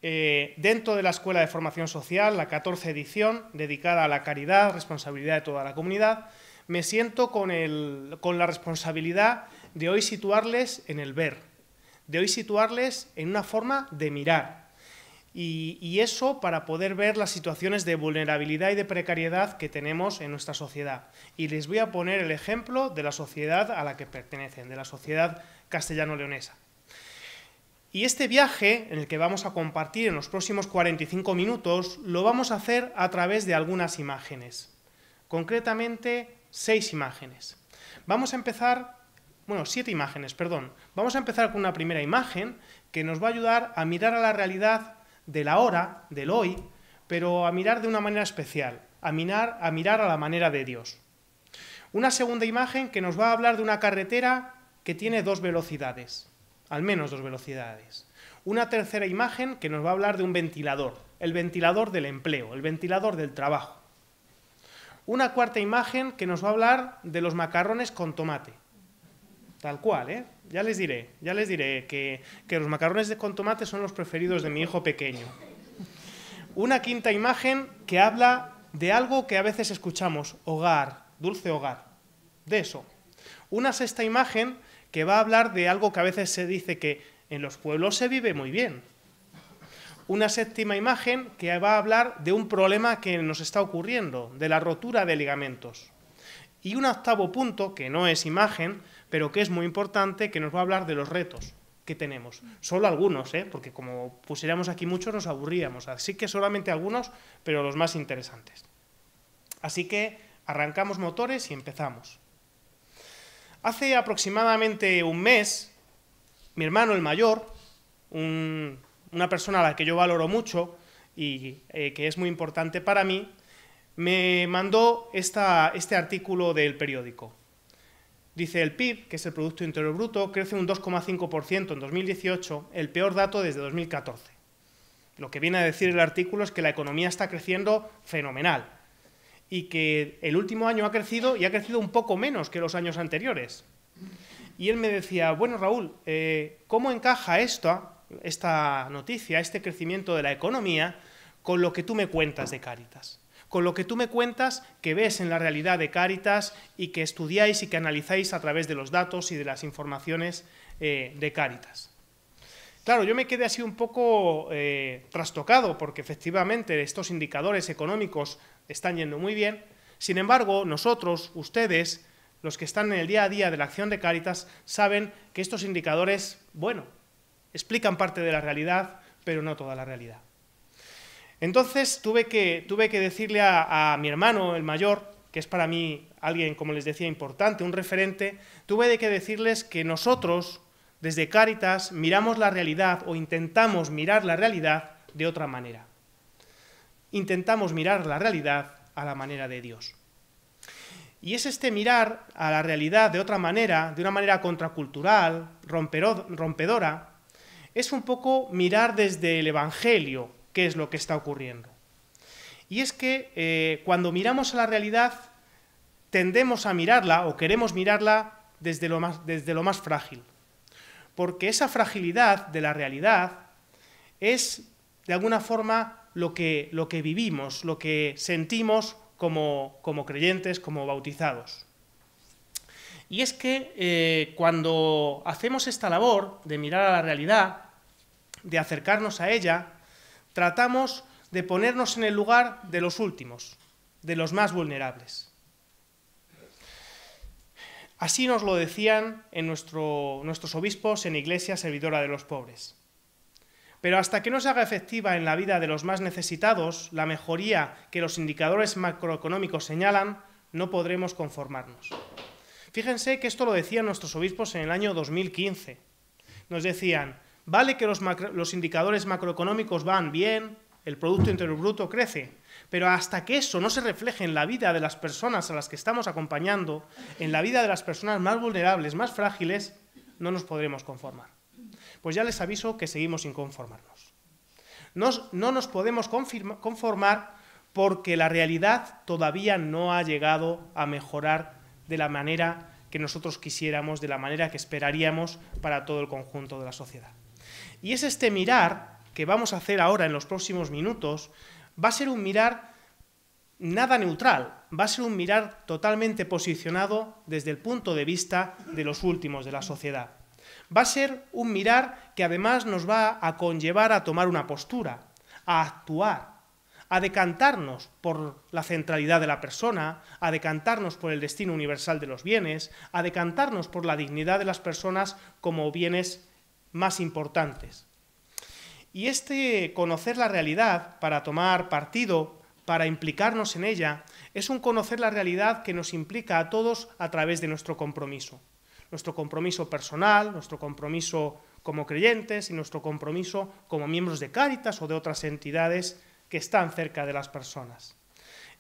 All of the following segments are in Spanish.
dentro de la Escuela de Formación Social, la 14 edición, dedicada a la caridad, responsabilidad de toda la comunidad, me siento con la responsabilidad de hoy situarles en el ver, de hoy situarles en una forma de mirar. Y eso para poder ver las situaciones de vulnerabilidad y de precariedad que tenemos en nuestra sociedad. Y les voy a poner el ejemplo de la sociedad a la que pertenecen, de la sociedad castellano-leonesa. Y este viaje, en el que vamos a compartir en los próximos 45 minutos, lo vamos a hacer a través de algunas imágenes. Concretamente, 6 imágenes. Vamos a empezar, 7 imágenes, perdón. Vamos a empezar con una primera imagen que nos va a ayudar a mirar a la realidad del ahora, del hoy, pero a mirar de una manera especial, a mirar a la manera de Dios. Una segunda imagen que nos va a hablar de una carretera que tiene 2 velocidades, al menos 2 velocidades. Una tercera imagen que nos va a hablar de un ventilador, el ventilador del empleo, el ventilador del trabajo. Una cuarta imagen que nos va a hablar de los macarrones con tomate. Tal cual, ¿eh? Ya les diré que los macarrones con tomate son los preferidos de mi hijo pequeño. Una quinta imagen que habla de algo que a veces escuchamos, hogar, dulce hogar, de eso. Una sexta imagen que va a hablar de algo que a veces se dice que en los pueblos se vive muy bien. Una séptima imagen que va a hablar de un problema que nos está ocurriendo, de la rotura de ligamentos. Y un octavo punto, que no es imagen, pero que es muy importante, que nos va a hablar de los retos que tenemos. Solo algunos, porque como pusiéramos aquí muchos nos aburríamos, así que solamente algunos, pero los más interesantes. Así que arrancamos motores y empezamos. Hace aproximadamente un mes, mi hermano el mayor, una persona a la que yo valoro mucho y que es muy importante para mí, me mandó este artículo del periódico. Dice, el PIB, que es el Producto Interior Bruto, crece un 2,5% en 2018, el peor dato desde 2014. Lo que viene a decir el artículo es que la economía está creciendo fenomenal y que el último año ha crecido y ha crecido un poco menos que los años anteriores. Y él me decía, bueno, Raúl, ¿cómo encaja esta noticia, este crecimiento de la economía, con lo que tú me cuentas de Cáritas? Con lo que tú me cuentas que ves en la realidad de Cáritas y que estudiáis y que analizáis a través de los datos y de las informaciones de Cáritas. Claro, yo me quedé así un poco trastocado porque efectivamente estos indicadores económicos están yendo muy bien. Sin embargo, nosotros, ustedes, los que están en el día a día de la acción de Cáritas, saben que estos indicadores, explican parte de la realidad, pero no toda la realidad. Entonces tuve que decirle a mi hermano, el mayor, que es para mí alguien, como les decía, importante, un referente, tuve que decirles que nosotros, desde Cáritas, miramos la realidad o intentamos mirar la realidad de otra manera. Intentamos mirar la realidad a la manera de Dios. Y es este mirar a la realidad de otra manera, de una manera contracultural, rompedora, es un poco mirar desde el Evangelio qué es lo que está ocurriendo. Y es que cuando miramos a la realidad tendemos a mirarla o queremos mirarla desde lo más frágil. Porque esa fragilidad de la realidad es de alguna forma lo que vivimos, lo que sentimos como creyentes, como bautizados. Y es que cuando hacemos esta labor de mirar a la realidad, de acercarnos a ella, tratamos de ponernos en el lugar de los últimos, de los más vulnerables. Así nos lo decían nuestros obispos en Iglesia Servidora de los Pobres. Pero hasta que no se haga efectiva en la vida de los más necesitados la mejoría que los indicadores macroeconómicos señalan, no podremos conformarnos. Fíjense que esto lo decían nuestros obispos en el año 2015. Nos decían, vale que los indicadores macroeconómicos van bien, el Producto Interior Bruto crece, pero hasta que eso no se refleje en la vida de las personas a las que estamos acompañando, en la vida de las personas más vulnerables, más frágiles, no nos podremos conformar. Pues ya les aviso que seguimos sin conformarnos. No nos podemos conformar porque la realidad todavía no ha llegado a mejorar de la manera que nosotros quisiéramos, de la manera que esperaríamos para todo el conjunto de la sociedad. Y es este mirar que vamos a hacer ahora en los próximos minutos va a ser un mirar nada neutral, va a ser un mirar totalmente posicionado desde el punto de vista de los últimos de la sociedad. Va a ser un mirar que además nos va a conllevar a tomar una postura, a actuar, a decantarnos por la centralidad de la persona, a decantarnos por el destino universal de los bienes, a decantarnos por la dignidad de las personas como bienes más importantes. Y este conocer la realidad para tomar partido, para implicarnos en ella, es un conocer la realidad que nos implica a todos a través de nuestro compromiso personal, nuestro compromiso como creyentes y nuestro compromiso como miembros de Cáritas o de otras entidades que están cerca de las personas.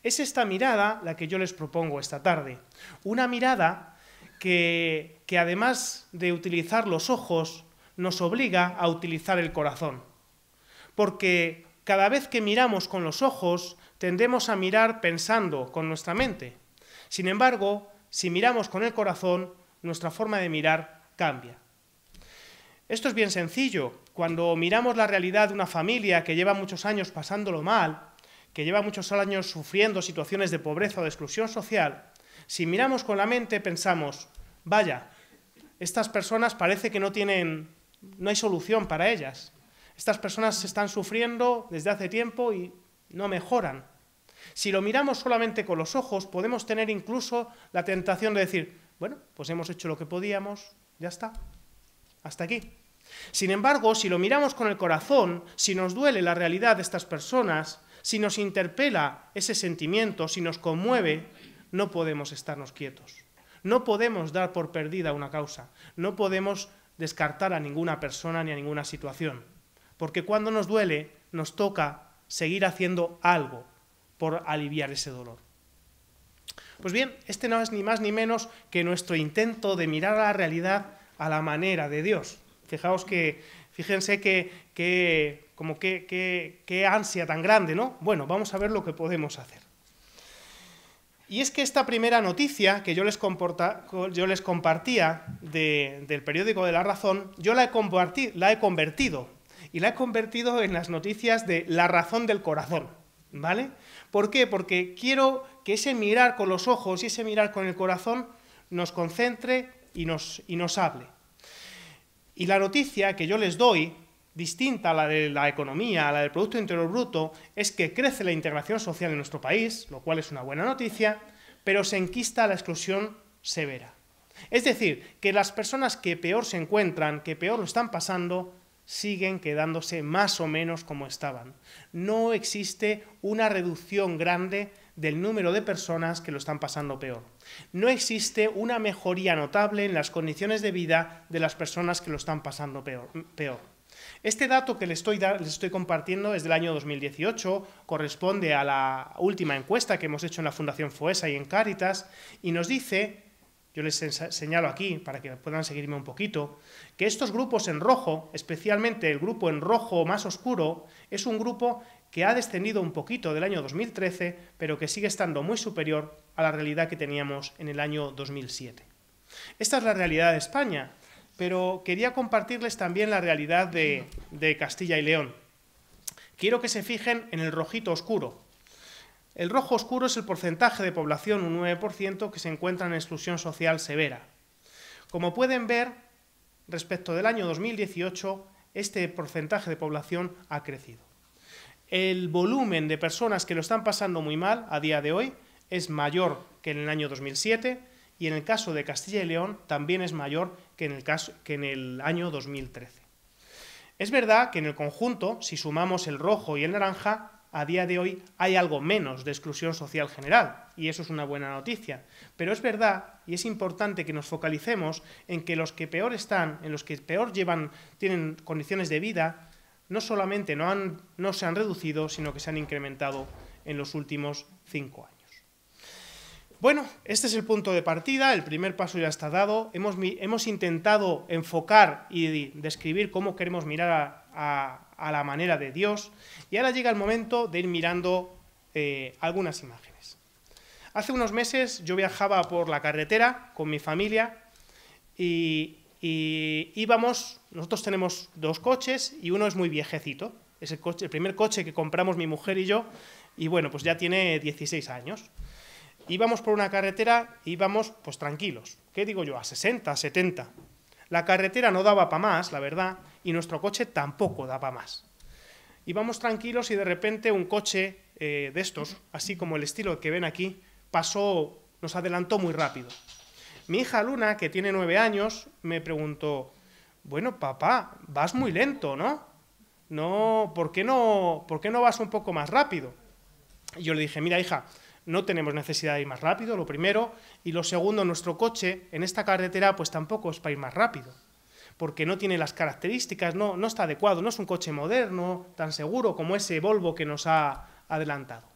Es esta mirada la que yo les propongo esta tarde, una mirada que además de utilizar los ojos, nos obliga a utilizar el corazón, porque cada vez que miramos con los ojos, tendemos a mirar pensando con nuestra mente. Sin embargo, si miramos con el corazón, nuestra forma de mirar cambia. Esto es bien sencillo. Cuando miramos la realidad de una familia que lleva muchos años pasándolo mal, que lleva muchos años sufriendo situaciones de pobreza o de exclusión social, si miramos con la mente pensamos, vaya, estas personas parece que no hay solución para ellas. Estas personas están sufriendo desde hace tiempo y no mejoran. Si lo miramos solamente con los ojos, podemos tener incluso la tentación de decir, bueno, pues hemos hecho lo que podíamos, ya está, hasta aquí. Sin embargo, si lo miramos con el corazón, si nos duele la realidad de estas personas, si nos interpela ese sentimiento, si nos conmueve, no podemos estarnos quietos. No podemos dar por perdida una causa, no podemos descartar a ninguna persona ni a ninguna situación, porque cuando nos duele, nos toca seguir haciendo algo por aliviar ese dolor. Pues bien, este no es ni más ni menos que nuestro intento de mirar a la realidad a la manera de Dios. Fíjense qué ansia tan grande, ¿no? Bueno, vamos a ver lo que podemos hacer. Y es que esta primera noticia que yo les compartía del periódico de La Razón, yo la he convertido en las noticias de La Razón del Corazón, ¿vale? ¿Por qué? Porque quiero que ese mirar con los ojos y ese mirar con el corazón nos concentre y nos hable. Y la noticia que yo les doy, distinta a la de la economía, a la del Producto Interior Bruto, es que crece la integración social en nuestro país, lo cual es una buena noticia, pero se enquista la exclusión severa. Es decir, que las personas que peor se encuentran, que peor lo están pasando, siguen quedándose más o menos como estaban. No existe una reducción grande del número de personas que lo están pasando peor. No existe una mejoría notable en las condiciones de vida de las personas que lo están pasando peor. Este dato que les estoy compartiendo es del año 2018, corresponde a la última encuesta que hemos hecho en la Fundación FOESA y en Cáritas, y nos dice, yo les señalo aquí para que puedan seguirme un poquito, que estos grupos en rojo, especialmente el grupo en rojo más oscuro, es un grupo que ha descendido un poquito del año 2013, pero que sigue estando muy superior a la realidad que teníamos en el año 2007. Esta es la realidad de España, pero quería compartirles también la realidad de Castilla y León. Quiero que se fijen en el rojito oscuro. El rojo oscuro es el porcentaje de población, un 9%, que se encuentra en exclusión social severa. Como pueden ver, respecto del año 2018, este porcentaje de población ha crecido. El volumen de personas que lo están pasando muy mal a día de hoy es mayor que en el año 2007 y en el caso de Castilla y León también es mayor que en el año 2013. Es verdad que en el conjunto, si sumamos el rojo y el naranja, a día de hoy hay algo menos de exclusión social general, y eso es una buena noticia. Pero es verdad, y es importante que nos focalicemos en que los que peor están, en los que peor tienen condiciones de vida, no solamente no se han reducido, sino que se han incrementado en los últimos 5 años. Bueno, este es el punto de partida, el primer paso ya está dado. Hemos intentado enfocar y describir cómo queremos mirar a la manera de Dios, y ahora llega el momento de ir mirando algunas imágenes. Hace unos meses yo viajaba por la carretera con mi familia y y nosotros tenemos 2 coches y uno es muy viejecito. Es el primer coche que compramos mi mujer y yo, y bueno, pues ya tiene 16 años. Íbamos por una carretera, íbamos pues tranquilos. ¿Qué digo yo? A 60, 70. La carretera no daba para más, la verdad, y nuestro coche tampoco daba más. Íbamos tranquilos y de repente un coche de estos, así como el estilo que ven aquí, nos adelantó muy rápido. Mi hija Luna, que tiene 9 años, me preguntó, bueno, papá, vas muy lento, ¿no? ¿Por qué no vas un poco más rápido? Y yo le dije, mira, hija, no tenemos necesidad de ir más rápido, lo primero, y lo segundo, nuestro coche en esta carretera pues tampoco es para ir más rápido, porque no tiene las características, no está adecuado, no es un coche moderno, tan seguro como ese Volvo que nos ha adelantado.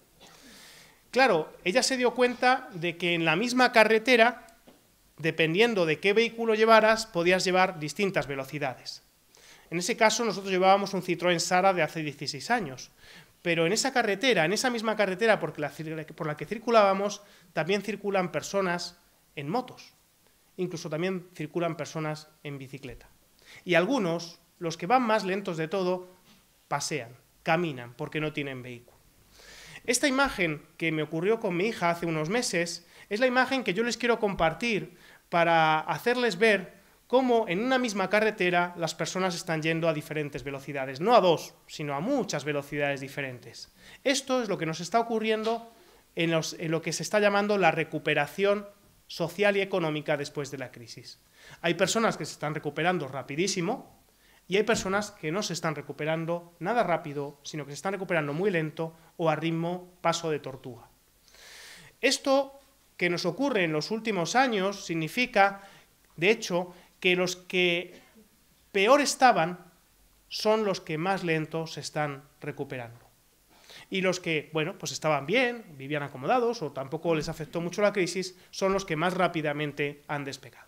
Claro, ella se dio cuenta de que en la misma carretera, dependiendo de qué vehículo llevaras, podías llevar distintas velocidades. En ese caso, nosotros llevábamos un Citroën Sara de hace 16 años, pero en esa carretera, en esa misma carretera por la que circulábamos, también circulan personas en motos, incluso también circulan personas en bicicleta. Y algunos, los que van más lentos de todo, pasean, caminan, porque no tienen vehículo. Esta imagen que me ocurrió con mi hija hace unos meses es la imagen que yo les quiero compartir para hacerles ver cómo en una misma carretera las personas están yendo a diferentes velocidades, no a 2, sino a muchas velocidades diferentes. Esto es lo que nos está ocurriendo en lo que se está llamando la recuperación social y económica después de la crisis. Hay personas que se están recuperando rapidísimo y hay personas que no se están recuperando nada rápido, sino que se están recuperando muy lento o a ritmo paso de tortuga. Esto que nos ocurre en los últimos años significa, de hecho, que los que peor estaban son los que más lento se están recuperando. Y los que, bueno, pues estaban bien, vivían acomodados o tampoco les afectó mucho la crisis, son los que más rápidamente han despegado.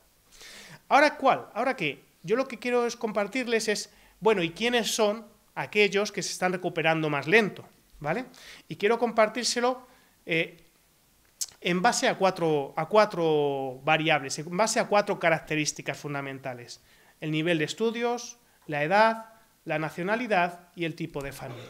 ¿Ahora cuál? ¿Ahora qué? Yo lo que quiero es compartirles es, bueno, ¿y quiénes son aquellos que se están recuperando más lento? ¿Vale? Y quiero compartírselo en base a cuatro variables, en base a 4 características fundamentales: el nivel de estudios, la edad, la nacionalidad y el tipo de familia.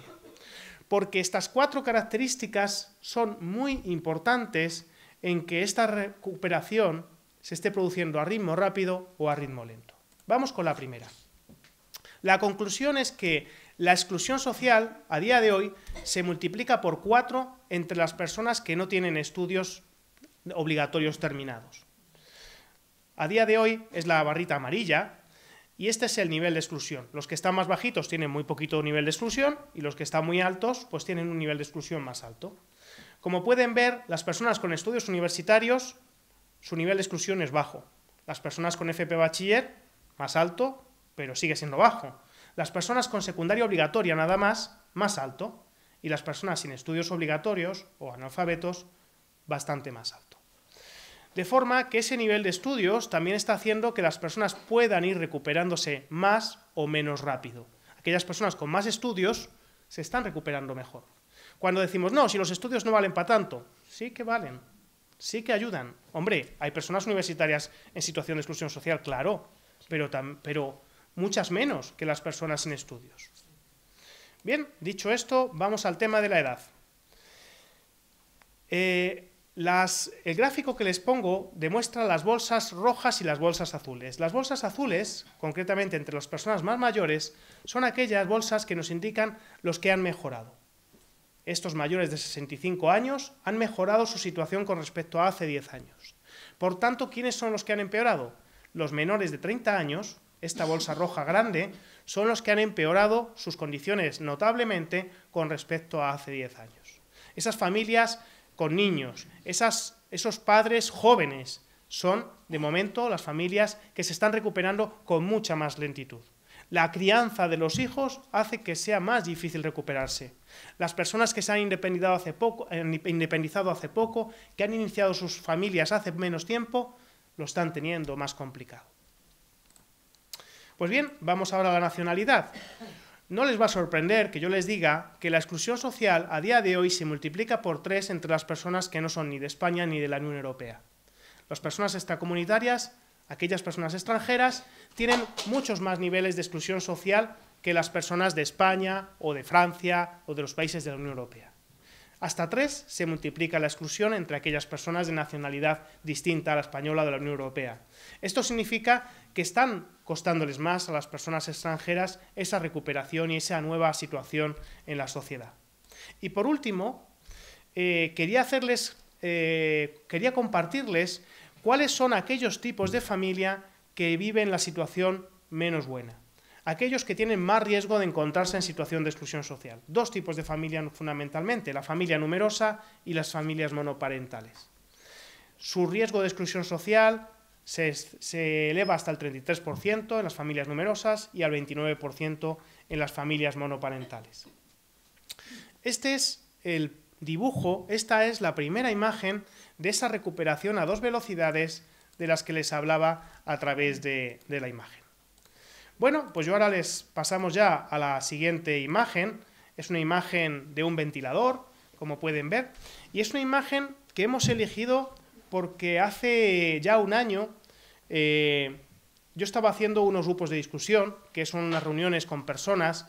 Porque estas 4 características son muy importantes en que esta recuperación se esté produciendo a ritmo rápido o a ritmo lento. Vamos con la primera. La conclusión es que la exclusión social, a día de hoy, se multiplica por 4 entre las personas que no tienen estudios obligatorios terminados. A día de hoy es la barrita amarilla y este es el nivel de exclusión. Los que están más bajitos tienen muy poquito nivel de exclusión y los que están muy altos pues tienen un nivel de exclusión más alto. Como pueden ver, las personas con estudios universitarios, su nivel de exclusión es bajo. Las personas con FP bachiller, más alto, pero sigue siendo bajo. Las personas con secundaria obligatoria nada más alto. Y las personas sin estudios obligatorios o analfabetos, bastante más alto. De forma que ese nivel de estudios también está haciendo que las personas puedan ir recuperándose más o menos rápido. Aquellas personas con más estudios se están recuperando mejor. Cuando decimos, no, si los estudios no valen para tanto, sí que valen, sí que ayudan. Hombre, hay personas universitarias en situación de exclusión social, claro, pero muchas menos que las personas sin estudios. Bien, dicho esto, vamos al tema de la edad. El gráfico que les pongo demuestra las bolsas rojas y las bolsas azules. Las bolsas azules, concretamente entre las personas más mayores, son aquellas bolsas que nos indican los que han mejorado. Estos mayores de 65 años han mejorado su situación con respecto a hace 10 años. Por tanto, ¿quiénes son los que han empeorado? Los menores de 30 años, esta bolsa roja grande, son los que han empeorado sus condiciones notablemente con respecto a hace 10 años. Esas familias con niños, esos padres jóvenes, son, de momento, las familias que se están recuperando con mucha más lentitud. La crianza de los hijos hace que sea más difícil recuperarse. Las personas que se han independizado hace poco, que han iniciado sus familias hace menos tiempo, lo están teniendo más complicado. Pues bien, vamos ahora a la nacionalidad. No les va a sorprender que yo les diga que la exclusión social a día de hoy se multiplica por 3 entre las personas que no son ni de España ni de la Unión Europea. Las personas extracomunitarias aquellas personas extranjeras, tienen muchos más niveles de exclusión social que las personas de España o de Francia o de los países de la Unión Europea. Hasta 3 se multiplica la exclusión entre aquellas personas de nacionalidad distinta a la española de la Unión Europea. Esto significa que están costándoles más a las personas extranjeras esa recuperación y esa nueva situación en la sociedad. Y por último, quería compartirles cuáles son aquellos tipos de familia que viven la situación menos buena. Aquellos que tienen más riesgo de encontrarse en situación de exclusión social. 2 tipos de familia fundamentalmente, la familia numerosa y las familias monoparentales. Su riesgo de exclusión social se eleva hasta el 33% en las familias numerosas y al 29% en las familias monoparentales. Este es el dibujo, esta es la primera imagen de esa recuperación a 2 velocidades de las que les hablaba a través de la imagen. Bueno, pues yo ahora les pasamos ya a la siguiente imagen. Es una imagen de un ventilador, como pueden ver, y es una imagen que hemos elegido porque hace ya un año yo estaba haciendo unos grupos de discusión, que son unas reuniones con personas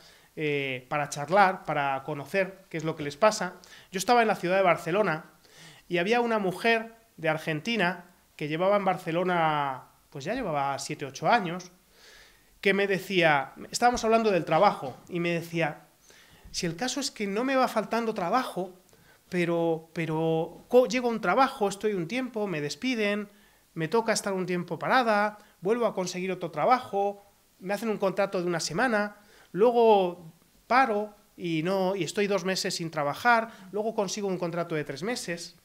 para charlar, para conocer qué es lo que les pasa. Yo estaba en la ciudad de Barcelona y había una mujer de Argentina que llevaba en Barcelona, pues ya llevaba 7 u 8 años, que me decía, estábamos hablando del trabajo, y me decía, si el caso es que no me va faltando trabajo, pero llego a un trabajo, estoy un tiempo, me despiden, me toca estar un tiempo parada, vuelvo a conseguir otro trabajo, me hacen un contrato de una semana, luego paro y estoy 2 meses sin trabajar, luego consigo un contrato de 3 meses.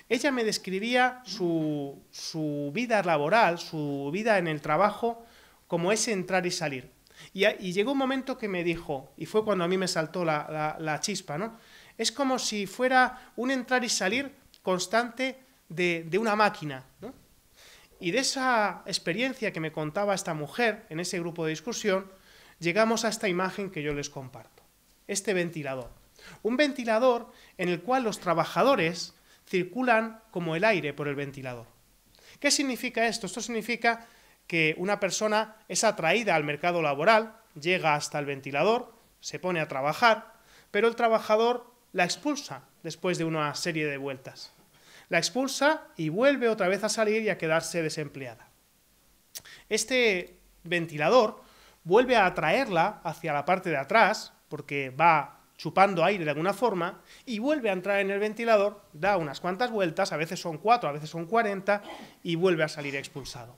Ella me describía su vida laboral, su vida en el trabajo, como ese entrar y salir. Y llegó un momento que me dijo, y fue cuando a mí me saltó la chispa, ¿no? Es como si fuera un entrar y salir constante de una máquina, ¿no? Y de esa experiencia que me contaba esta mujer en ese grupo de discusión, llegamos a esta imagen que yo les comparto. Este ventilador. Un ventilador en el cual los trabajadores circulan como el aire por el ventilador. ¿Qué significa esto? Esto significa que una persona es atraída al mercado laboral, llega hasta el ventilador, se pone a trabajar, pero el trabajador la expulsa después de una serie de vueltas. La expulsa y vuelve otra vez a salir y a quedarse desempleada. Este ventilador vuelve a atraerla hacia la parte de atrás, porque va chupando aire de alguna forma, y vuelve a entrar en el ventilador, da unas cuantas vueltas, a veces son 4, a veces son 40, y vuelve a salir expulsado.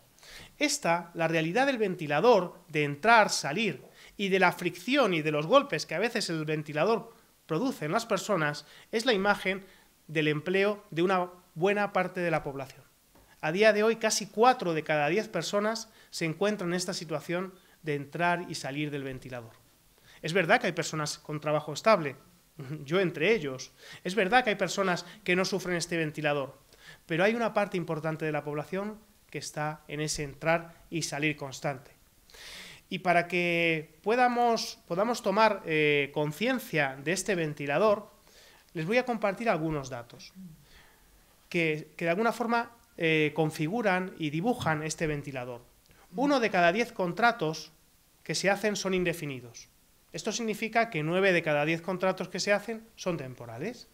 La realidad del ventilador, de entrar, salir, y de la fricción y de los golpes que a veces el ventilador produce en las personas, es la imagen del empleo de una buena parte de la población. A día de hoy, casi 4 de cada 10 personas se encuentran en esta situación de entrar y salir del ventilador. Es verdad que hay personas con trabajo estable, yo entre ellos. Es verdad que hay personas que no sufren este ventilador, pero hay una parte importante de la población que está en ese entrar y salir constante. Y para que podamos tomar conciencia de este ventilador, les voy a compartir algunos datos que de alguna forma configuran y dibujan este ventilador. 1 de cada 10 contratos que se hacen son indefinidos. Esto significa que 9 de cada 10 contratos que se hacen son temporales.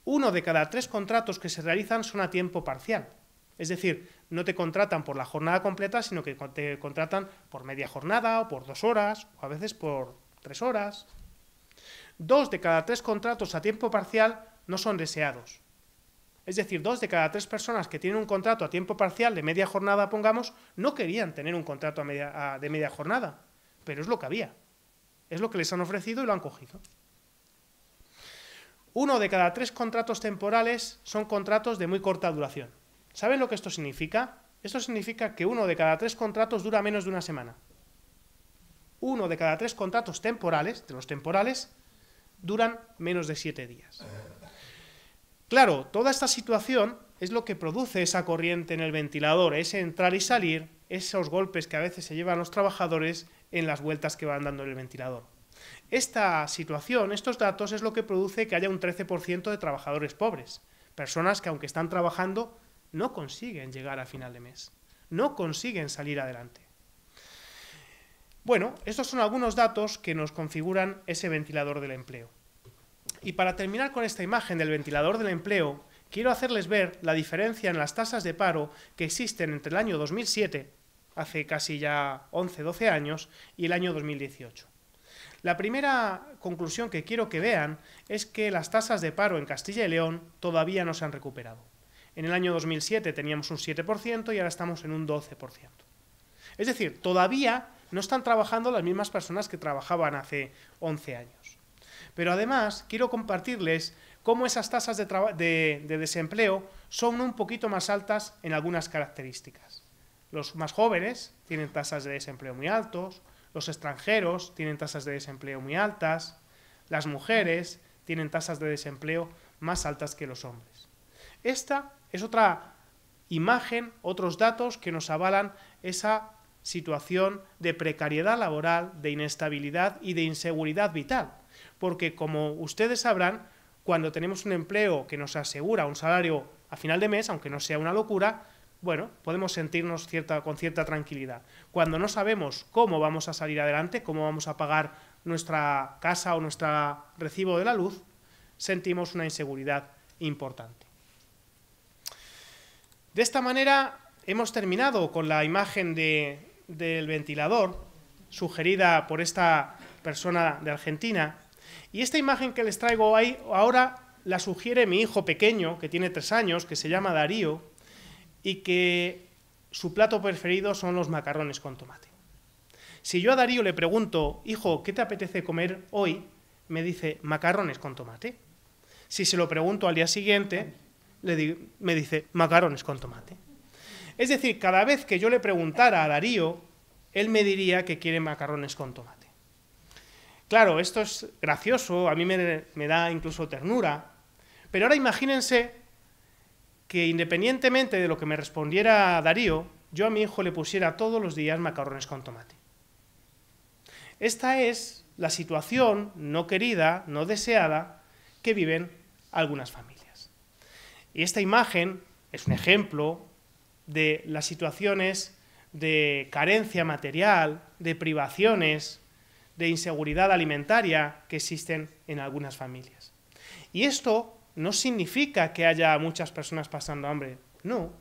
1 de cada 3 contratos que se realizan son a tiempo parcial. Es decir, no te contratan por la jornada completa, sino que te contratan por media jornada, o por 2 horas, o a veces por 3 horas. 2 de cada 3 contratos a tiempo parcial no son deseados. Es decir, 2 de cada 3 personas que tienen un contrato a tiempo parcial de media jornada, pongamos, no querían tener un contrato de media jornada, pero es lo que había. Es lo que les han ofrecido y lo han cogido. 1 de cada 3 contratos temporales son contratos de muy corta duración. ¿Saben lo que esto significa? Esto significa que 1 de cada 3 contratos dura menos de una semana. 1 de cada 3 contratos temporales, de los temporales, duran menos de 7 días. Claro, toda esta situación es lo que produce esa corriente en el ventilador, ese entrar y salir, esos golpes que a veces se llevan los trabajadores en las vueltas que van dando en el ventilador. Esta situación, estos datos, es lo que produce que haya un 13% de trabajadores pobres, personas que aunque están trabajando no consiguen llegar a final de mes. no consiguen salir adelante. Bueno, estos son algunos datos que nos configuran ese ventilador del empleo. Y para terminar con esta imagen del ventilador del empleo, quiero hacerles ver la diferencia en las tasas de paro que existen entre el año 2007, hace casi ya 11-12 años, y el año 2018. La primera conclusión que quiero que vean es que las tasas de paro en Castilla y León todavía no se han recuperado. En el año 2007 teníamos un 7% y ahora estamos en un 12%. Es decir, todavía no están trabajando las mismas personas que trabajaban hace 11 años. Pero además quiero compartirles cómo esas tasas de desempleo son un poquito más altas en algunas características. Los más jóvenes tienen tasas de desempleo muy altos, los extranjeros tienen tasas de desempleo muy altas, las mujeres tienen tasas de desempleo más altas que los hombres. Esta es otra imagen, otros datos que nos avalan esa situación de precariedad laboral, de inestabilidad y de inseguridad vital. Porque, como ustedes sabrán, cuando tenemos un empleo que nos asegura un salario a final de mes, aunque no sea una locura, bueno, podemos sentirnos con cierta tranquilidad. Cuando no sabemos cómo vamos a salir adelante, cómo vamos a pagar nuestra casa o nuestro recibo de la luz, sentimos una inseguridad importante. De esta manera hemos terminado con la imagen del ventilador, sugerida por esta persona de Argentina, y esta imagen que les traigo ahí ahora la sugiere mi hijo pequeño, que tiene 3 años, que se llama Darío, y que su plato preferido son los macarrones con tomate. Si yo a Darío le pregunto, hijo, ¿qué te apetece comer hoy?, me dice, macarrones con tomate. Si se lo pregunto al día siguiente, me dice, macarrones con tomate. Es decir, cada vez que yo le preguntara a Darío, él me diría que quiere macarrones con tomate. Claro, esto es gracioso, a mí me da incluso ternura, pero ahora imagínense que independientemente de lo que me respondiera Darío, yo a mi hijo le pusiera todos los días macarrones con tomate. Esta es la situación no querida, no deseada, que viven algunas familias. Y esta imagen es un ejemplo de las situaciones de carencia material, de privaciones, de inseguridad alimentaria que existen en algunas familias. Y esto no significa que haya muchas personas pasando hambre. No,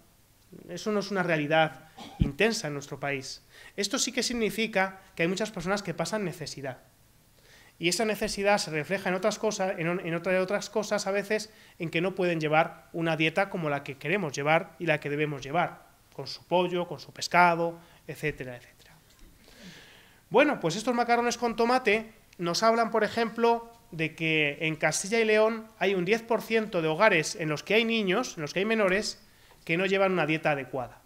eso no es una realidad intensa en nuestro país. Esto sí que significa que hay muchas personas que pasan necesidad. Y esa necesidad se refleja en otras cosas, otras cosas a veces en que no pueden llevar una dieta como la que queremos llevar y la que debemos llevar, con su pollo, con su pescado, etcétera, etcétera. Bueno, pues estos macarrones con tomate nos hablan, por ejemplo, de que en Castilla y León hay un 10% de hogares en los que hay niños, en los que hay menores, que no llevan una dieta adecuada.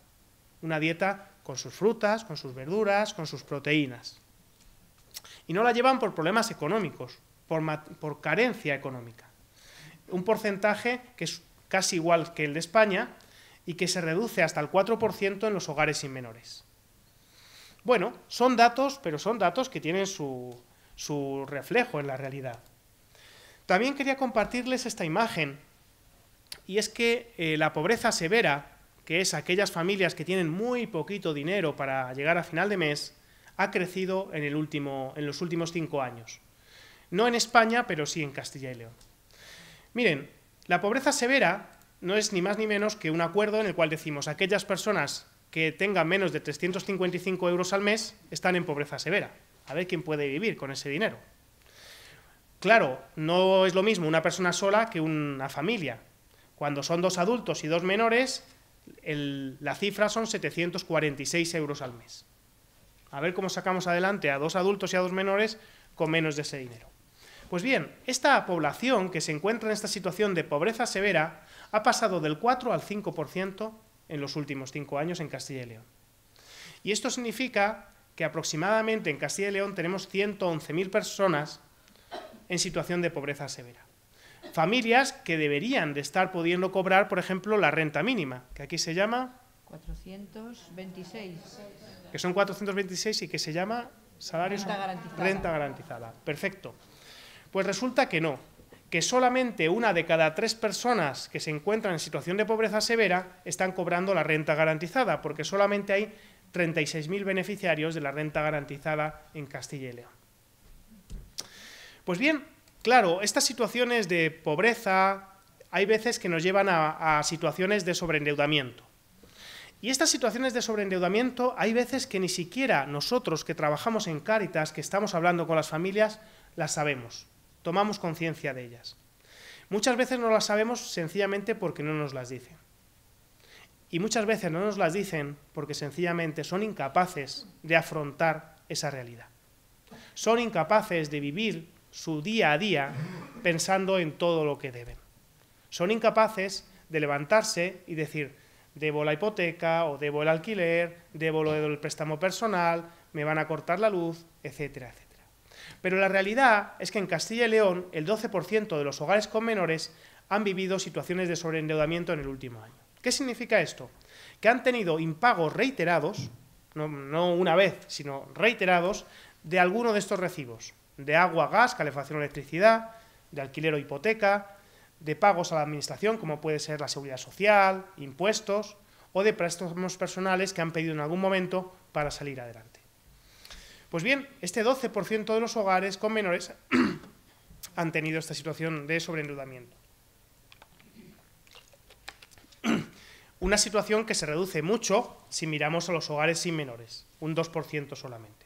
Una dieta con sus frutas, con sus verduras, con sus proteínas. Y no la llevan por problemas económicos, por carencia económica. Un porcentaje que es casi igual que el de España y que se reduce hasta el 4% en los hogares sin menores. Bueno, son datos, pero son datos que tienen su reflejo en la realidad. También quería compartirles esta imagen, y es que la pobreza severa, que es aquellas familias que tienen muy poquito dinero para llegar a final de mes, ha crecido en los últimos 5 años. No en España, pero sí en Castilla y León. Miren, la pobreza severa no es ni más ni menos que un acuerdo en el cual decimos aquellas personas que tengan menos de 355 euros al mes están en pobreza severa. A ver quién puede vivir con ese dinero. Claro, no es lo mismo una persona sola que una familia. Cuando son 2 adultos y 2 menores, la cifra son 746 euros al mes. A ver cómo sacamos adelante a 2 adultos y a 2 menores con menos de ese dinero. Pues bien, esta población que se encuentra en esta situación de pobreza severa ha pasado del 4 al 5% en los últimos 5 años en Castilla y León. Y esto significa que aproximadamente en Castilla y León tenemos 111.000 personas en situación de pobreza severa. Familias que deberían de estar pudiendo cobrar, por ejemplo, la renta mínima, que aquí se llama 426. Que son 426 y que se llama salarios Renta garantizada. Renta garantizada. Perfecto. Pues resulta que no, que solamente 1 de cada 3 personas que se encuentran en situación de pobreza severa están cobrando la renta garantizada, porque solamente hay 36.000 beneficiarios de la renta garantizada en Castilla y León. Pues bien, claro, estas situaciones de pobreza hay veces que nos llevan a situaciones de sobreendeudamiento. Y estas situaciones de sobreendeudamiento hay veces que ni siquiera nosotros que trabajamos en Cáritas, que estamos hablando con las familias, las sabemos, tomamos conciencia de ellas. Muchas veces no las sabemos sencillamente porque no nos las dicen. Y muchas veces no nos las dicen porque sencillamente son incapaces de afrontar esa realidad. Son incapaces de vivir su día a día pensando en todo lo que deben. Son incapaces de levantarse y decir, debo la hipoteca o debo el alquiler, debo lo del préstamo personal, me van a cortar la luz, etcétera, etcétera. Pero la realidad es que en Castilla y León el 12% de los hogares con menores han vivido situaciones de sobreendeudamiento en el último año. ¿Qué significa esto? Que han tenido impagos reiterados, no una vez, sino reiterados, de alguno de estos recibos, de agua, gas, calefacción, electricidad, de alquiler o hipoteca, de pagos a la administración, como puede ser la seguridad social, impuestos, o de préstamos personales que han pedido en algún momento para salir adelante. Pues bien, este 12% de los hogares con menores han tenido esta situación de sobreendeudamiento. Una situación que se reduce mucho si miramos a los hogares sin menores, un 2% solamente.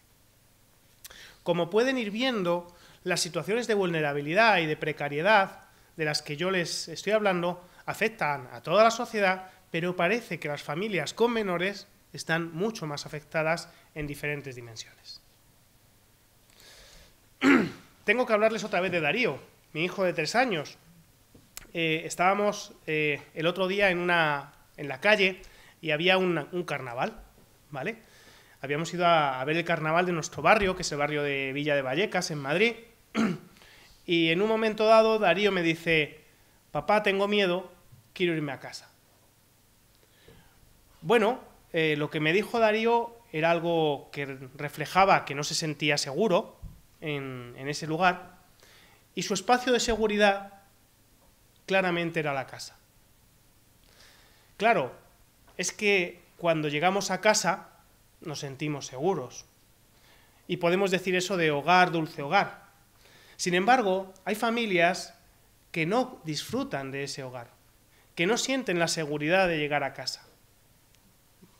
Como pueden ir viendo, las situaciones de vulnerabilidad y de precariedad de las que yo les estoy hablando afectan a toda la sociedad, pero parece que las familias con menores están mucho más afectadas en diferentes dimensiones. Tengo que hablarles otra vez de Darío, mi hijo de 3 años. Estábamos el otro día en la calle y había un carnaval, ¿vale? Habíamos ido a ver el carnaval de nuestro barrio, que es el barrio de Villa de Vallecas, en Madrid, y en un momento dado Darío me dice, papá, tengo miedo, quiero irme a casa. Bueno, lo que me dijo Darío era algo que reflejaba que no se sentía seguro en ese lugar, y su espacio de seguridad claramente era la casa. Claro, es que cuando llegamos a casa nos sentimos seguros. Y podemos decir eso de hogar, dulce hogar. Sin embargo, hay familias que no disfrutan de ese hogar, que no sienten la seguridad de llegar a casa.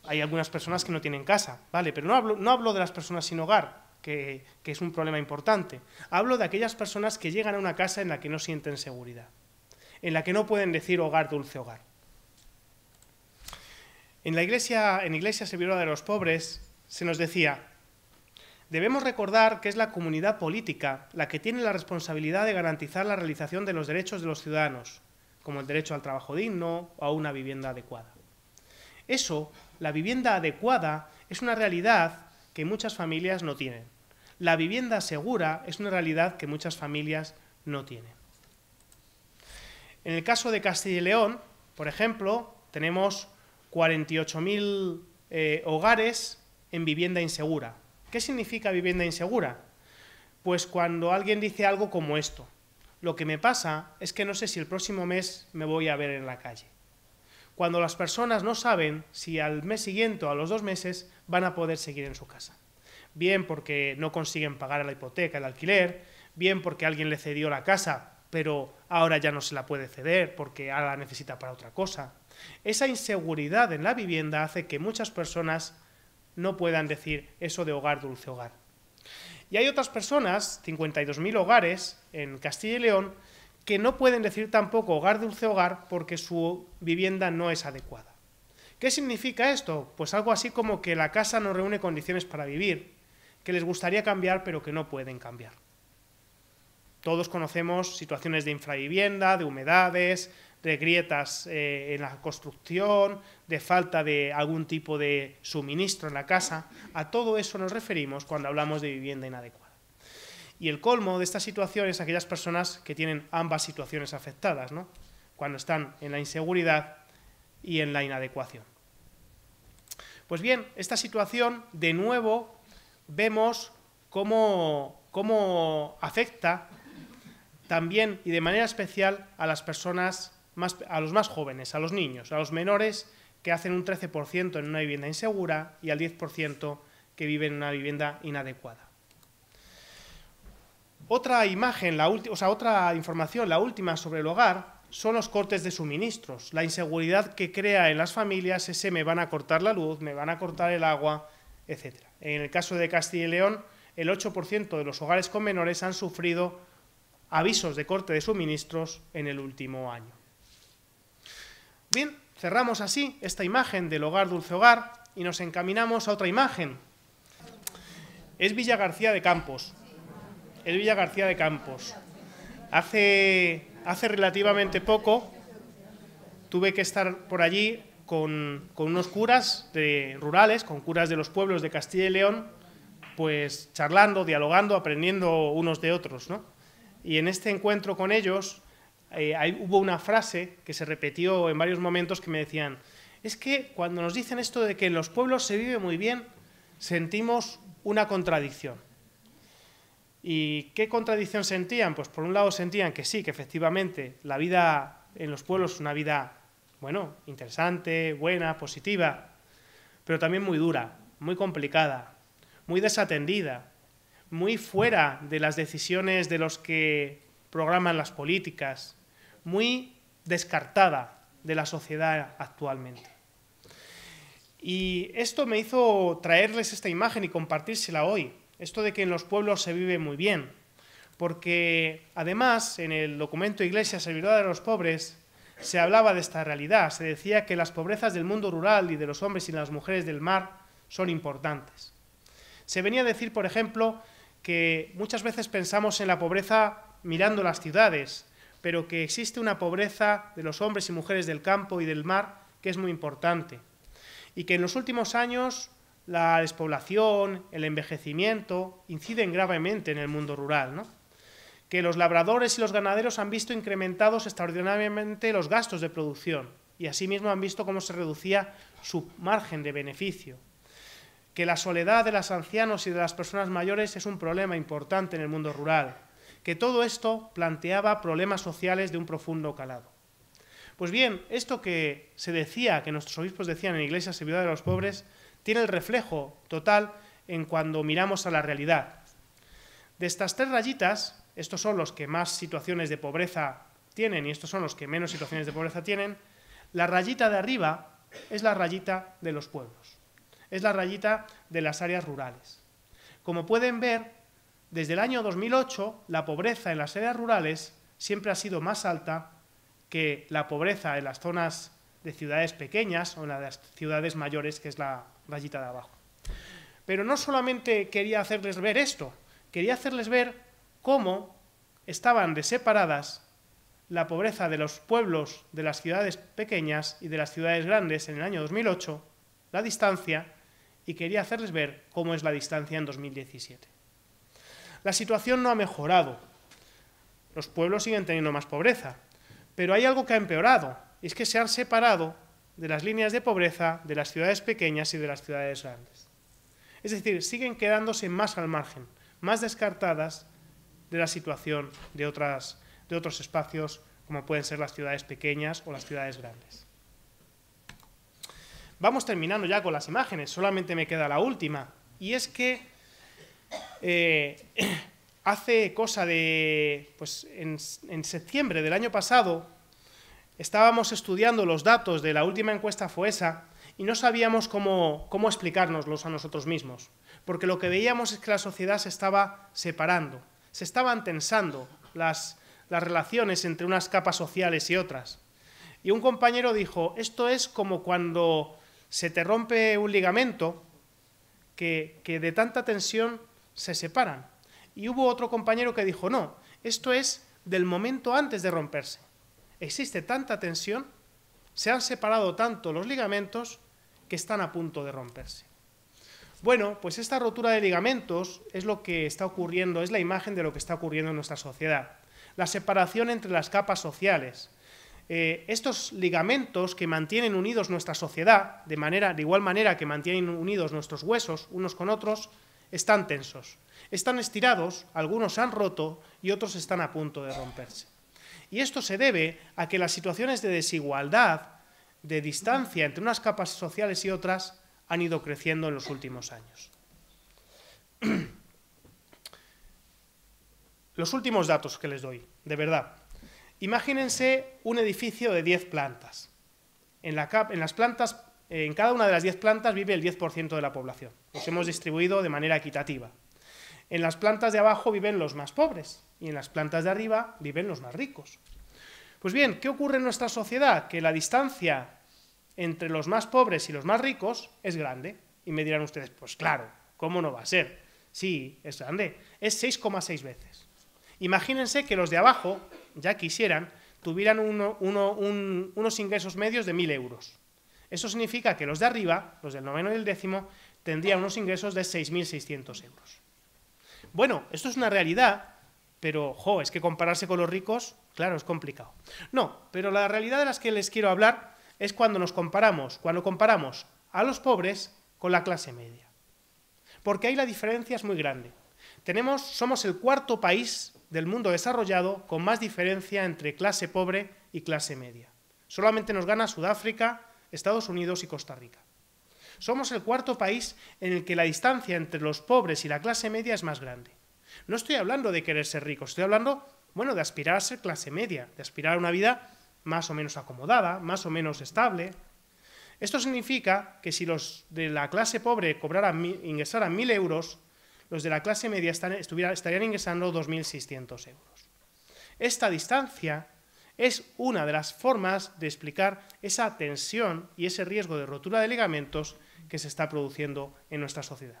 Hay algunas personas que no tienen casa, ¿vale? Pero no hablo de las personas sin hogar, que es un problema importante. Hablo de aquellas personas que llegan a una casa en la que no sienten seguridad, en la que no pueden decir hogar, dulce hogar. En Iglesia Servidora de los Pobres se nos decía, debemos recordar que es la comunidad política la que tiene la responsabilidad de garantizar la realización de los derechos de los ciudadanos, como el derecho al trabajo digno o a una vivienda adecuada. Eso, la vivienda adecuada, es una realidad que muchas familias no tienen. La vivienda segura es una realidad que muchas familias no tienen. En el caso de Castilla y León, por ejemplo, tenemos 48.000 hogares en vivienda insegura. ¿Qué significa vivienda insegura? Pues cuando alguien dice algo como esto, lo que me pasa es que no sé si el próximo mes me voy a ver en la calle. Cuando las personas no saben si al mes siguiente o a los 2 meses van a poder seguir en su casa. Bien porque no consiguen pagar la hipoteca, el alquiler, bien porque alguien le cedió la casa, pero ahora ya no se la puede ceder porque ahora la necesita para otra cosa. Esa inseguridad en la vivienda hace que muchas personas no puedan decir eso de hogar, dulce hogar. Y hay otras personas, 52.000 hogares en Castilla y León, que no pueden decir tampoco hogar, dulce hogar porque su vivienda no es adecuada. ¿Qué significa esto? Pues algo así como que la casa no reúne condiciones para vivir, que les gustaría cambiar pero que no pueden cambiar. Todos conocemos situaciones de infravivienda, de humedades, de grietas en la construcción, de falta de algún tipo de suministro en la casa. A todo eso nos referimos cuando hablamos de vivienda inadecuada. Y el colmo de esta situación es aquellas personas que tienen ambas situaciones afectadas, ¿no? Cuando están en la inseguridad y en la inadecuación. Pues bien, esta situación, de nuevo, vemos cómo afecta también y de manera especial a las personas, a los más jóvenes, a los niños, a los menores, que hacen un 13% en una vivienda insegura y al 10% que viven en una vivienda inadecuada. Otra imagen, otra información, la última sobre el hogar, son los cortes de suministros, la inseguridad que crea en las familias ese me van a cortar la luz, me van a cortar el agua, etc. En el caso de Castilla y León, el 8% de los hogares con menores han sufrido avisos de corte de suministros en el último año. Bien, cerramos así esta imagen del hogar Dulce Hogar y nos encaminamos a otra imagen. Es Villa García de Campos. Es Villa García de Campos. Hace relativamente poco tuve que estar por allí con unos curas rurales, con curas de los pueblos de Castilla y León, pues charlando, dialogando, aprendiendo unos de otros, ¿no? Y en este encuentro con ellos hubo una frase que se repitió en varios momentos que me decían: es que cuando nos dicen esto de que en los pueblos se vive muy bien, sentimos una contradicción. ¿Y qué contradicción sentían? Pues por un lado sentían que sí, que efectivamente la vida en los pueblos es una vida, bueno, interesante, buena, positiva, pero también muy dura, muy complicada, muy desatendida, muy fuera de las decisiones de los que programan las políticas, muy descartada de la sociedad actualmente. Y esto me hizo traerles esta imagen y compartírsela hoy, esto de que en los pueblos se vive muy bien, porque además en el documento Iglesia Servidora de los Pobres se hablaba de esta realidad, se decía que las pobrezas del mundo rural y de los hombres y las mujeres del mar son importantes. Se venía a decir, por ejemplo, que muchas veces pensamos en la pobreza mirando las ciudades, pero que existe una pobreza de los hombres y mujeres del campo y del mar que es muy importante, y que en los últimos años la despoblación, el envejecimiento inciden gravemente en el mundo rural, ¿no? Que los labradores y los ganaderos han visto incrementados extraordinariamente los gastos de producción y asimismo han visto cómo se reducía su margen de beneficio. Que la soledad de los ancianos y de las personas mayores es un problema importante en el mundo rural. Que todo esto planteaba problemas sociales de un profundo calado. Pues bien, esto que se decía, que nuestros obispos decían en Iglesia Servidora de los Pobres, tiene el reflejo total en cuando miramos a la realidad. De estas 3 rayitas, estos son los que más situaciones de pobreza tienen y estos son los que menos situaciones de pobreza tienen, la rayita de arriba es la rayita de los pueblos, es la rayita de las áreas rurales. Como pueden ver, desde el año 2008, la pobreza en las áreas rurales siempre ha sido más alta que la pobreza en las zonas de ciudades pequeñas o en las ciudades mayores, que es la rayita de abajo. Pero no solamente quería hacerles ver esto, quería hacerles ver cómo estaban separadas la pobreza de los pueblos de las ciudades pequeñas y de las ciudades grandes en el año 2008, la distancia, y quería hacerles ver cómo es la distancia en 2017. La situación no ha mejorado, los pueblos siguen teniendo más pobreza, pero hay algo que ha empeorado, y es que se han separado de las líneas de pobreza de las ciudades pequeñas y de las ciudades grandes. Es decir, siguen quedándose más al margen, más descartadas de la situación de otros espacios, como pueden ser las ciudades pequeñas o las ciudades grandes. Vamos terminando ya con las imágenes, solamente me queda la última, y es que hace cosa de, pues en septiembre del año pasado, estábamos estudiando los datos de la última encuesta FOESA y no sabíamos cómo explicárnoslos a nosotros mismos, porque lo que veíamos es que la sociedad se estaba separando, se estaban tensando las relaciones entre unas capas sociales y otras. Y un compañero dijo, esto es como cuando se te rompe un ligamento que de tanta tensión se separan. Y hubo otro compañero que dijo, no, esto es del momento antes de romperse. Existe tanta tensión, se han separado tanto los ligamentos que están a punto de romperse. Bueno, pues esta rotura de ligamentos es lo que está ocurriendo, es la imagen de lo que está ocurriendo en nuestra sociedad. La separación entre las capas sociales. Estos ligamentos que mantienen unidos nuestra sociedad, de igual manera que mantienen unidos nuestros huesos unos con otros, están tensos. Están estirados, algunos se han roto y otros están a punto de romperse. Y esto se debe a que las situaciones de desigualdad, de distancia entre unas capas sociales y otras, han ido creciendo en los últimos años. Los últimos datos que les doy, de verdad. Imagínense un edificio de 10 plantas. En cada una de las 10 plantas vive el 10% de la población. Los hemos distribuido de manera equitativa. En las plantas de abajo viven los más pobres y en las plantas de arriba viven los más ricos. Pues bien, ¿qué ocurre en nuestra sociedad? Que la distancia entre los más pobres y los más ricos es grande. Y me dirán ustedes, pues claro, ¿cómo no va a ser? Sí, es grande, es 6,6 veces. Imagínense que los de abajo, ya quisieran, tuvieran unos ingresos medios de 1.000 euros. Eso significa que los de arriba, los del noveno y el décimo, tendrían unos ingresos de 6.600 euros. Bueno, esto es una realidad, pero, es que compararse con los ricos, claro, es complicado. No, pero la realidad de las que les quiero hablar es cuando comparamos a los pobres con la clase media. Porque ahí la diferencia es muy grande. Somos el cuarto país del mundo desarrollado con más diferencia entre clase pobre y clase media. Solamente nos gana Sudáfrica, Estados Unidos y Costa Rica. Somos el cuarto país en el que la distancia entre los pobres y la clase media es más grande. No estoy hablando de querer ser rico, estoy hablando, de aspirar a ser clase media, de aspirar a una vida más o menos acomodada, más o menos estable. Esto significa que si los de la clase pobre ingresaran 1.000 euros, los de la clase media estarían ingresando 2.600 euros. Esta distancia es una de las formas de explicar esa tensión y ese riesgo de rotura de ligamentos que se está produciendo en nuestra sociedad.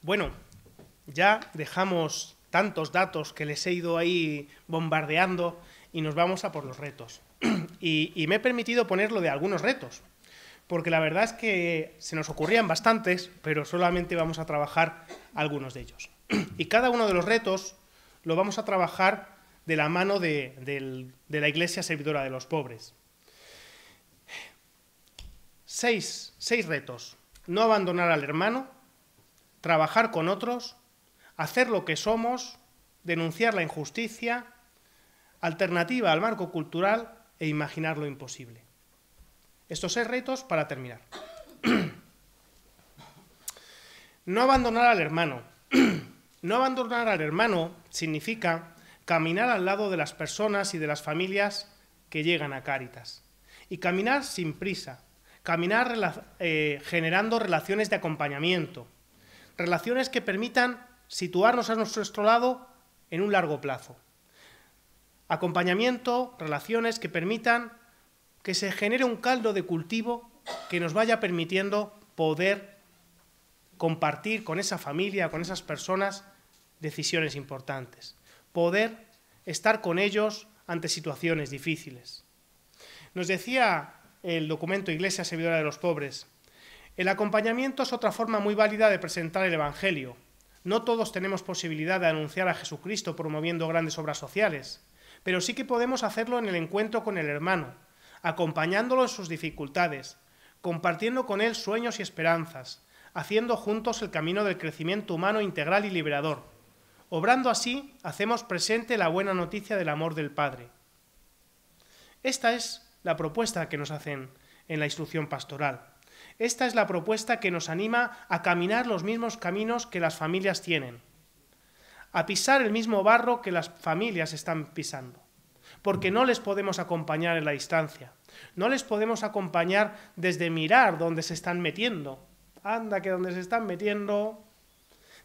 Bueno, ya dejamos tantos datos que les he ido ahí bombardeando y nos vamos a por los retos. Y me he permitido ponerlo de algunos retos, porque la verdad es que se nos ocurrían bastantes, pero solamente vamos a trabajar algunos de ellos. Y cada uno de los retos lo vamos a trabajar de la mano de la Iglesia Servidora de los Pobres. 6 retos. No abandonar al hermano, trabajar con otros, hacer lo que somos, denunciar la injusticia, alternativa al marco cultural e imaginar lo imposible. Estos 6 retos para terminar. No abandonar al hermano. No abandonar al hermano significa caminar al lado de las personas y de las familias que llegan a Cáritas. Y caminar sin prisa, caminar generando relaciones de acompañamiento, relaciones que permitan situarnos a nuestro lado en un largo plazo. Acompañamiento, relaciones que permitan que se genere un caldo de cultivo que nos vaya permitiendo poder compartir con esa familia, con esas personas, decisiones importantes. Poder estar con ellos ante situaciones difíciles. Nos decía el documento Iglesia Servidora de los Pobres, el acompañamiento es otra forma muy válida de presentar el Evangelio. No todos tenemos posibilidad de anunciar a Jesucristo promoviendo grandes obras sociales, pero sí que podemos hacerlo en el encuentro con el hermano, acompañándolo en sus dificultades, compartiendo con él sueños y esperanzas, haciendo juntos el camino del crecimiento humano integral y liberador. Obrando así, hacemos presente la buena noticia del amor del Padre. Esta es la propuesta que nos hacen en la instrucción pastoral. Esta es la propuesta que nos anima a caminar los mismos caminos que las familias tienen, a pisar el mismo barro que las familias están pisando, porque no les podemos acompañar en la distancia, no les podemos acompañar desde mirar dónde se están metiendo. Anda, que donde se están metiendo,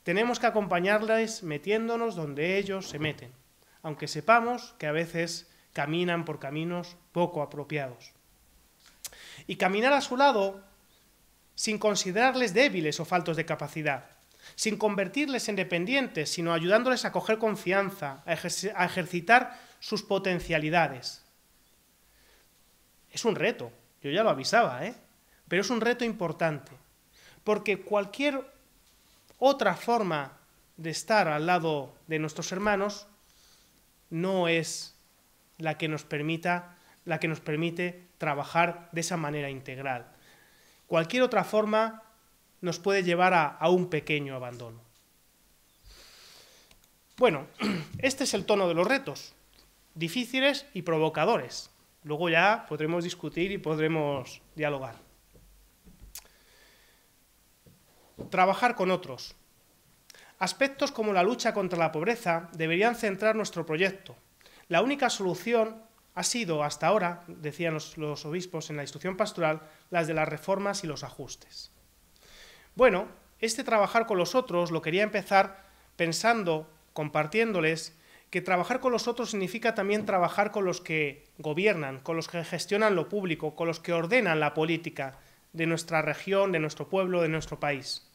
tenemos que acompañarles metiéndonos donde ellos se meten, aunque sepamos que a veces caminan por caminos poco apropiados. Y caminar a su lado sin considerarles débiles o faltos de capacidad, sin convertirles en dependientes, sino ayudándoles a coger confianza, a ejercitar sus potencialidades. Es un reto, yo ya lo avisaba, pero es un reto importante, porque cualquier otra forma de estar al lado de nuestros hermanos no es la que nos permite trabajar de esa manera integral. Cualquier otra forma nos puede llevar a un pequeño abandono. Bueno, este es el tono de los retos, difíciles y provocadores. Luego ya podremos discutir y podremos dialogar. Trabajar con otros. Aspectos como la lucha contra la pobreza deberían centrar nuestro proyecto. La única solución ha sido, hasta ahora, decían los obispos en la instrucción pastoral, las de las reformas y los ajustes. Bueno, este trabajar con los otros lo quería empezar pensando, compartiéndoles, que trabajar con los otros significa también trabajar con los que gobiernan, con los que gestionan lo público, con los que ordenan la política de nuestra región, de nuestro pueblo, de nuestro país.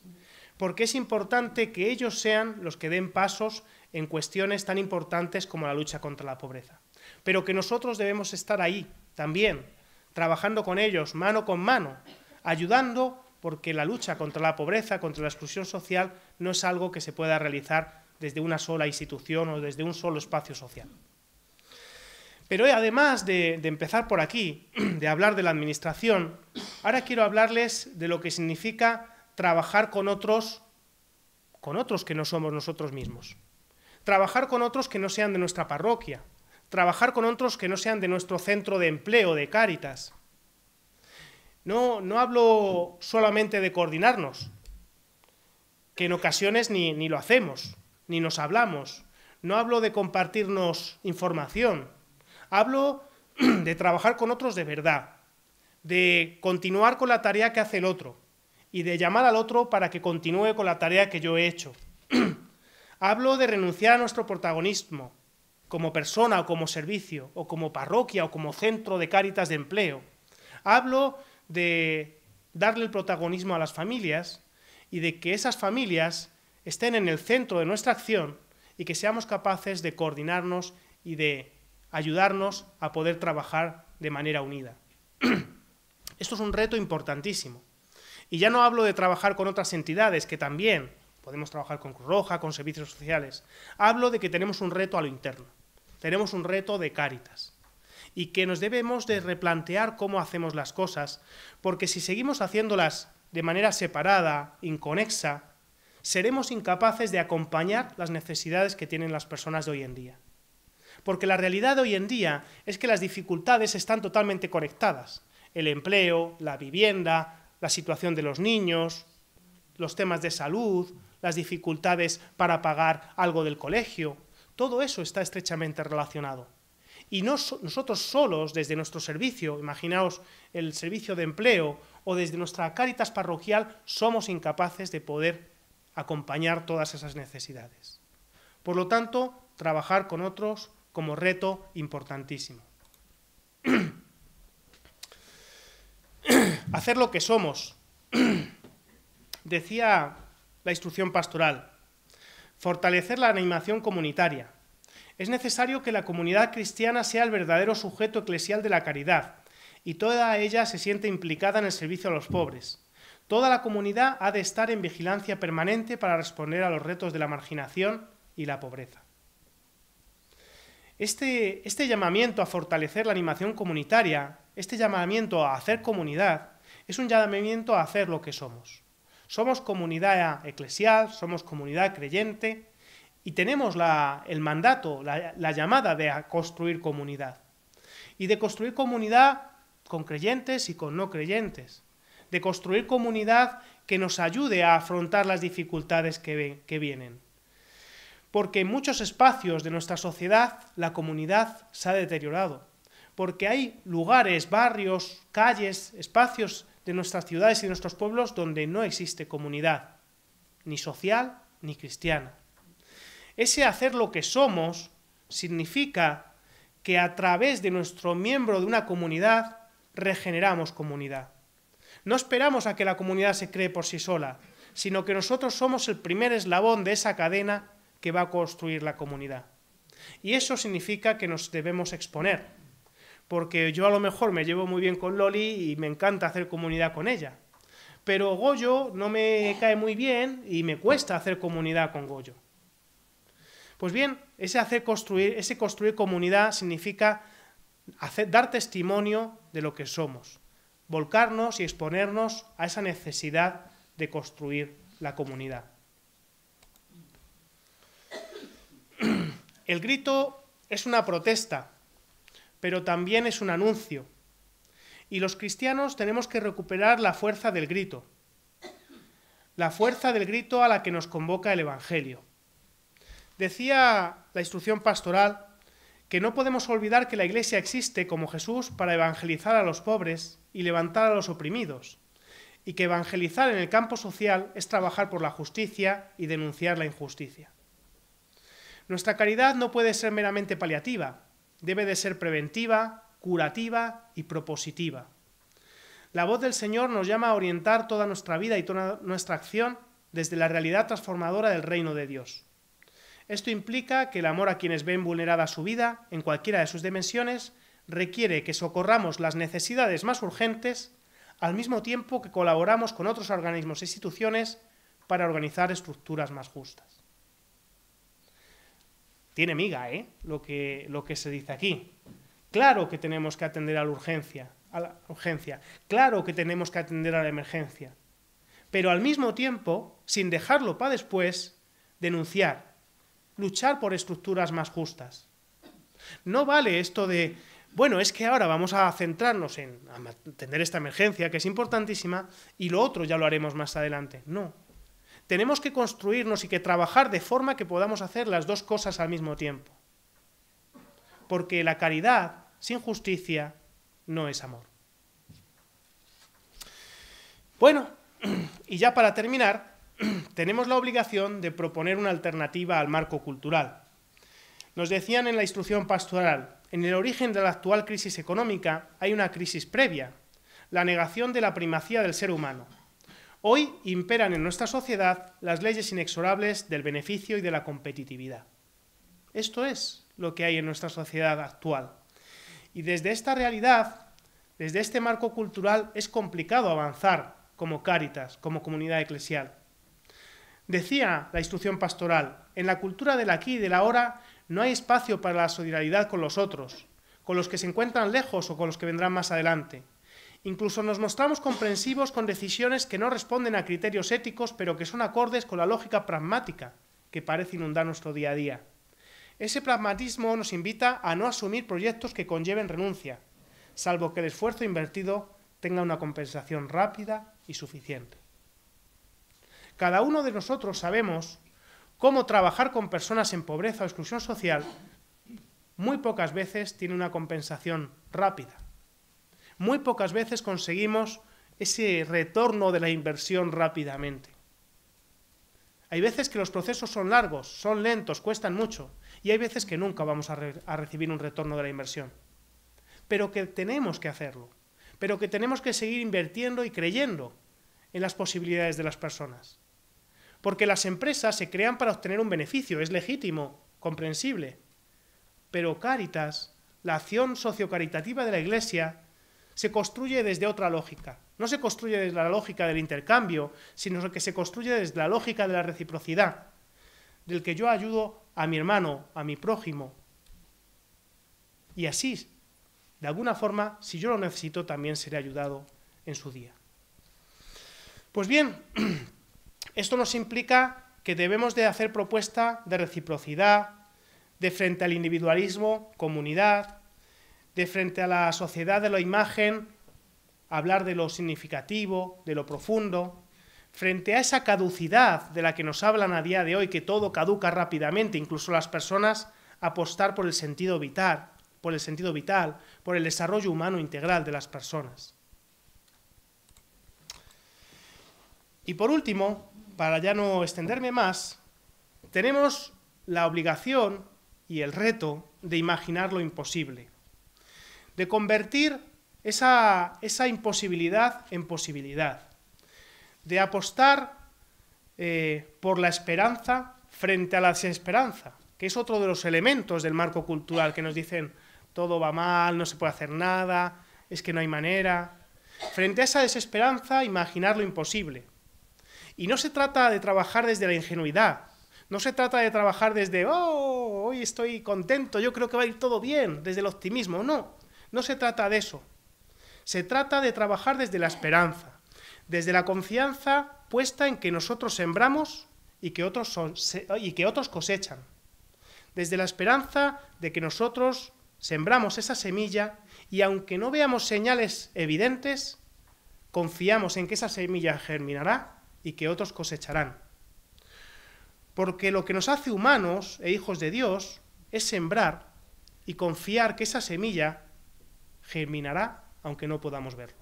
Porque es importante que ellos sean los que den pasos en cuestiones tan importantes como la lucha contra la pobreza. Pero que nosotros debemos estar ahí también, trabajando con ellos, mano con mano, ayudando, porque la lucha contra la pobreza, contra la exclusión social, no es algo que se pueda realizar desde una sola institución o desde un solo espacio social. Pero además de empezar por aquí, de hablar de la administración, ahora quiero hablarles de lo que significa trabajar con otros que no somos nosotros mismos. Trabajar con otros que no sean de nuestra parroquia. Trabajar con otros que no sean de nuestro centro de empleo, de Cáritas. No hablo solamente de coordinarnos, que en ocasiones ni lo hacemos, ni nos hablamos. No hablo de compartirnos información. Hablo de trabajar con otros de verdad, de continuar con la tarea que hace el otro y de llamar al otro para que continúe con la tarea que yo he hecho. Hablo de renunciar a nuestro protagonismo como persona o como servicio, o como parroquia o como centro de Cáritas de empleo. Hablo de darle el protagonismo a las familias y de que esas familias estén en el centro de nuestra acción y que seamos capaces de coordinarnos y de ayudarnos a poder trabajar de manera unida. Esto es un reto importantísimo. Y ya no hablo de trabajar con otras entidades, que también podemos trabajar con Cruz Roja, con servicios sociales. Hablo de que tenemos un reto a lo interno. Tenemos un reto de Cáritas. Y que nos debemos de replantear cómo hacemos las cosas, porque si seguimos haciéndolas de manera separada, inconexa, seremos incapaces de acompañar las necesidades que tienen las personas de hoy en día. Porque la realidad de hoy en día es que las dificultades están totalmente conectadas. El empleo, la vivienda, la situación de los niños, los temas de salud, las dificultades para pagar algo del colegio, todo eso está estrechamente relacionado. Y nosotros solos, desde nuestro servicio, imaginaos el servicio de empleo, o desde nuestra Cáritas parroquial, somos incapaces de poder acompañar todas esas necesidades. Por lo tanto, trabajar con otros como reto importantísimo. Hacer lo que somos. Decía la instrucción pastoral, fortalecer la animación comunitaria. Es necesario que la comunidad cristiana sea el verdadero sujeto eclesial de la caridad y toda ella se siente implicada en el servicio a los pobres. Toda la comunidad ha de estar en vigilancia permanente para responder a los retos de la marginación y la pobreza. Este llamamiento a fortalecer la animación comunitaria, este llamamiento a hacer comunidad, es un llamamiento a hacer lo que somos. Somos comunidad eclesial, somos comunidad creyente y tenemos el mandato, la llamada de construir comunidad. Y de construir comunidad con creyentes y con no creyentes. De construir comunidad que nos ayude a afrontar las dificultades que vienen. Porque en muchos espacios de nuestra sociedad la comunidad se ha deteriorado. Porque hay lugares, barrios, calles, espacios de nuestras ciudades y de nuestros pueblos donde no existe comunidad, ni social ni cristiana. Ese hacer lo que somos significa que a través de nuestro miembro de una comunidad regeneramos comunidad. No esperamos a que la comunidad se cree por sí sola, sino que nosotros somos el primer eslabón de esa cadena que va a construir la comunidad. Y eso significa que nos debemos exponer, porque yo a lo mejor me llevo muy bien con Loli y me encanta hacer comunidad con ella, pero Goyo no me cae muy bien y me cuesta hacer comunidad con Goyo. Pues bien, ese construir comunidad significa dar testimonio de lo que somos, volcarnos y exponernos a esa necesidad de construir la comunidad. El grito es una protesta, pero también es un anuncio. Y los cristianos tenemos que recuperar la fuerza del grito a la que nos convoca el Evangelio. Decía la instrucción pastoral que no podemos olvidar que la Iglesia existe como Jesús para evangelizar a los pobres y levantar a los oprimidos, y que evangelizar en el campo social es trabajar por la justicia y denunciar la injusticia. Nuestra caridad no puede ser meramente paliativa, debe de ser preventiva, curativa y propositiva. La voz del Señor nos llama a orientar toda nuestra vida y toda nuestra acción desde la realidad transformadora del reino de Dios. Esto implica que el amor a quienes ven vulnerada su vida, en cualquiera de sus dimensiones, requiere que socorramos las necesidades más urgentes, al mismo tiempo que colaboramos con otros organismos e instituciones para organizar estructuras más justas. Tiene miga, lo que se dice aquí. Claro que tenemos que atender a la urgencia, claro que tenemos que atender a la emergencia, pero al mismo tiempo, sin dejarlo para después, denunciar, luchar por estructuras más justas. No vale esto de, bueno, es que ahora vamos a centrarnos en atender esta emergencia, que es importantísima, y lo otro ya lo haremos más adelante. No. Tenemos que construirnos y que trabajar de forma que podamos hacer las dos cosas al mismo tiempo. Porque la caridad sin justicia no es amor. Bueno, y ya para terminar, tenemos la obligación de proponer una alternativa al marco cultural. Nos decían en la instrucción pastoral, en el origen de la actual crisis económica hay una crisis previa, la negación de la primacía del ser humano. Hoy imperan en nuestra sociedad las leyes inexorables del beneficio y de la competitividad. Esto es lo que hay en nuestra sociedad actual. Y desde esta realidad, desde este marco cultural, es complicado avanzar como Cáritas, como comunidad eclesial. Decía la instrucción pastoral, en la cultura del aquí y del ahora no hay espacio para la solidaridad con los otros, con los que se encuentran lejos o con los que vendrán más adelante. Incluso nos mostramos comprensivos con decisiones que no responden a criterios éticos, pero que son acordes con la lógica pragmática que parece inundar nuestro día a día. Ese pragmatismo nos invita a no asumir proyectos que conlleven renuncia, salvo que el esfuerzo invertido tenga una compensación rápida y suficiente. Cada uno de nosotros sabemos cómo trabajar con personas en pobreza o exclusión social muy pocas veces tiene una compensación rápida. Muy pocas veces conseguimos ese retorno de la inversión rápidamente. Hay veces que los procesos son largos, son lentos, cuestan mucho, y hay veces que nunca vamos a recibir un retorno de la inversión. Pero que tenemos que hacerlo, pero que tenemos que seguir invirtiendo y creyendo en las posibilidades de las personas. Porque las empresas se crean para obtener un beneficio, es legítimo, comprensible. Pero Cáritas, la acción sociocaritativa de la Iglesia, se construye desde otra lógica. No se construye desde la lógica del intercambio, sino que se construye desde la lógica de la reciprocidad, del que yo ayudo a mi hermano, a mi prójimo. Y así, de alguna forma, si yo lo necesito, también seré ayudado en su día. Pues bien, esto nos implica que debemos de hacer propuesta de reciprocidad, de frente al individualismo, comunidad, de frente a la sociedad de la imagen, hablar de lo significativo, de lo profundo, frente a esa caducidad de la que nos hablan a día de hoy, que todo caduca rápidamente, incluso las personas, apostar por el sentido vital, por el desarrollo humano integral de las personas. Y por último, para ya no extenderme más, tenemos la obligación y el reto de imaginar lo imposible, de convertir esa imposibilidad en posibilidad, de apostar por la esperanza frente a la desesperanza, que es otro de los elementos del marco cultural que nos dicen todo va mal, no se puede hacer nada, es que no hay manera. Frente a esa desesperanza, imaginar lo imposible. Y no se trata de trabajar desde la ingenuidad, no se trata de trabajar desde, oh, hoy estoy contento, yo creo que va a ir todo bien, desde el optimismo, no se trata de eso. Se trata de trabajar desde la esperanza, desde la confianza puesta en que nosotros sembramos y que otros cosechan. Desde la esperanza de que nosotros sembramos esa semilla y aunque no veamos señales evidentes, confiamos en que esa semilla germinará y que otros cosecharán. Porque lo que nos hace humanos e hijos de Dios es sembrar y confiar que esa semilla germinará aunque no podamos verlo.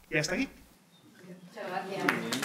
Y hasta aquí. Muchas gracias.